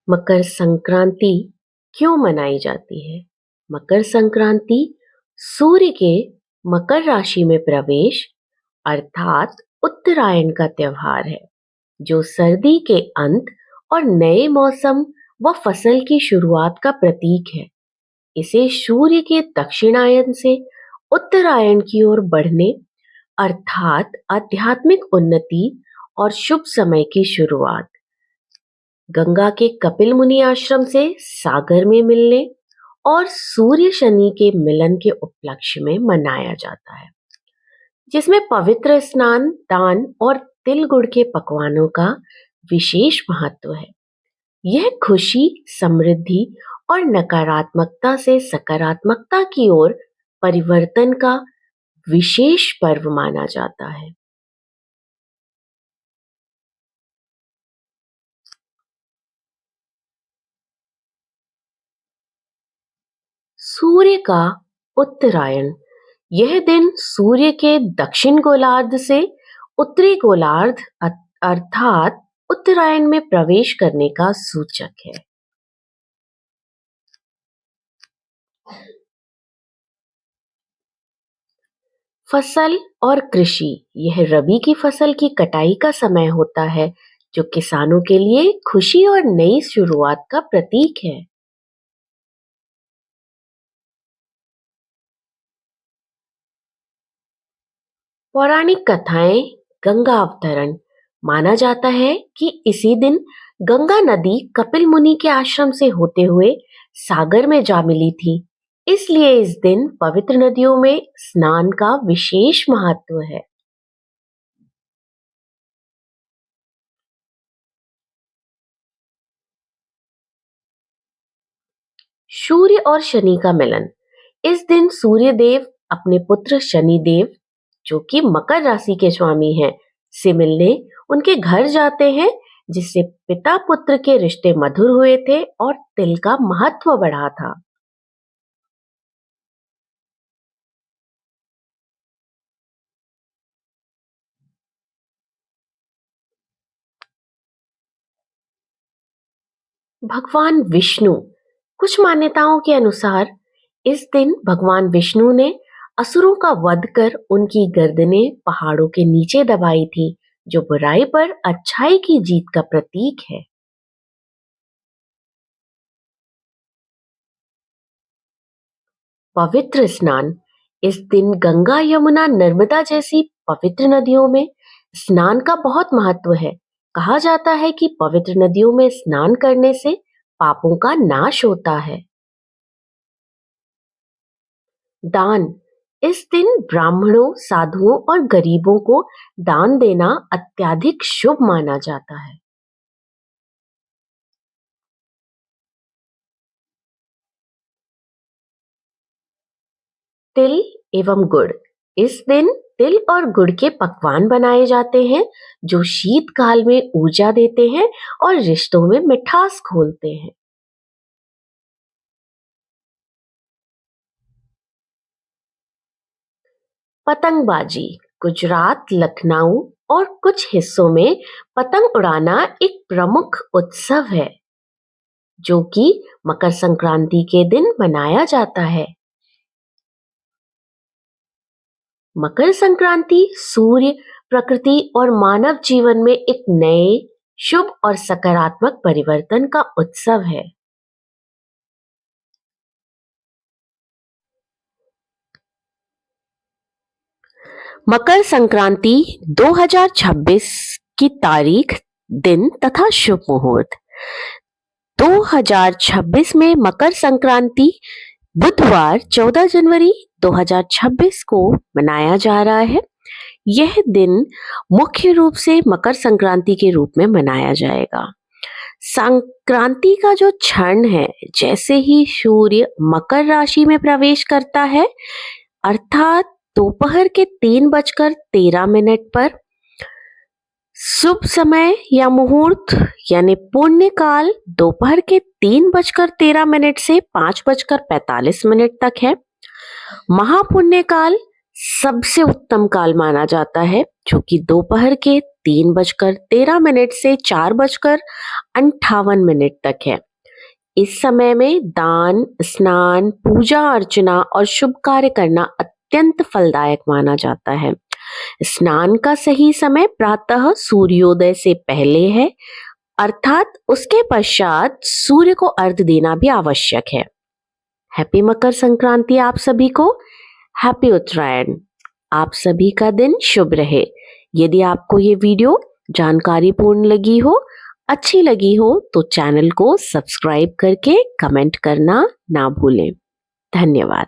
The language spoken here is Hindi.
मकर संक्रांति क्यों मनाई जाती है? मकर संक्रांति सूर्य के मकर राशि में प्रवेश अर्थात उत्तरायण का त्योहार है, जो सर्दी के अंत और नए मौसम व फसल की शुरुआत का प्रतीक है। इसे सूर्य के दक्षिणायन से उत्तरायण की ओर बढ़ने अर्थात आध्यात्मिक उन्नति और शुभ समय की शुरुआत, गंगा के कपिल मुनि आश्रम से सागर में मिलने और सूर्य शनि के मिलन के उपलक्ष्य में मनाया जाता है, जिसमें पवित्र स्नान, दान और तिल गुड़ के पकवानों का विशेष महत्व है। यह खुशी, समृद्धि और नकारात्मकता से सकारात्मकता की ओर परिवर्तन का विशेष पर्व माना जाता है। सूर्य का उत्तरायण। यह दिन सूर्य के दक्षिण गोलार्ध से उत्तरी गोलार्ध अर्थात उत्तरायण में प्रवेश करने का सूचक है। फसल और कृषि। यह रबी की फसल की कटाई का समय होता है, जो किसानों के लिए खुशी और नई शुरुआत का प्रतीक है। पौराणिक कथाएं। गंगा अवतरण। माना जाता है कि इसी दिन गंगा नदी कपिल मुनि के आश्रम से होते हुए सागर में जा मिली थी, इसलिए इस दिन पवित्र नदियों में स्नान का विशेष महत्व है। सूर्य और शनि का मिलन। इस दिन सूर्य देव अपने पुत्र शनि देव, जो कि मकर राशि के स्वामी हैं, से मिलने उनके घर जाते हैं, जिससे पिता पुत्र के रिश्ते मधुर हुए थे और तिल का महत्व बढ़ा था। भगवान विष्णु। कुछ मान्यताओं के अनुसार इस दिन भगवान विष्णु ने असुरों का वध कर उनकी गर्दनें पहाड़ों के नीचे दबाई थी, जो बुराई पर अच्छाई की जीत का प्रतीक है। पवित्र स्नान। इस दिन गंगा, यमुना, नर्मदा जैसी पवित्र नदियों में स्नान का बहुत महत्व है। कहा जाता है कि पवित्र नदियों में स्नान करने से पापों का नाश होता है। दान। इस दिन ब्राह्मणों, साधुओं और गरीबों को दान देना अत्यधिक शुभ माना जाता है। तिल एवं गुड़। इस दिन तिल और गुड़ के पकवान बनाए जाते हैं, जो शीतकाल में ऊर्जा देते हैं और रिश्तों में मिठास घोलते हैं। पतंगबाजी। गुजरात, लखनऊ और कुछ हिस्सों में पतंग उड़ाना एक प्रमुख उत्सव है, जो कि मकर संक्रांति के दिन मनाया जाता है। मकर संक्रांति सूर्य, प्रकृति और मानव जीवन में एक नए, शुभ और सकारात्मक परिवर्तन का उत्सव है। मकर संक्रांति 2026 की तारीख, दिन तथा शुभ मुहूर्त। 2026 में मकर संक्रांति बुधवार 14 जनवरी 2026 को मनाया जा रहा है। यह दिन मुख्य रूप से मकर संक्रांति के रूप में मनाया जाएगा। संक्रांति का जो क्षण है, जैसे ही सूर्य मकर राशि में प्रवेश करता है, अर्थात दोपहर के 3:13 पर शुभ समय या मुहूर्त यानी पुण्य काल दोपहर के 3:13 से 5:45 तक है। महापुण्य काल सबसे उत्तम काल माना जाता है, जो कि दोपहर के 3:13 से 4:58 तक है। इस समय में दान, स्नान, पूजा अर्चना और शुभ कार्य करना अत्यंत फलदायक माना जाता है। स्नान का सही समय प्रातः सूर्योदय से पहले है, अर्थात उसके पश्चात सूर्य को अर्घ्य देना भी आवश्यक है। हैप्पी मकर संक्रांति आप सभी को। हैप्पी उत्तरायण। आप सभी का दिन शुभ रहे। यदि आपको ये वीडियो जानकारीपूर्ण लगी हो, अच्छी लगी हो, तो चैनल को सब्सक्राइब करके कमेंट करना ना भूलें। धन्यवाद।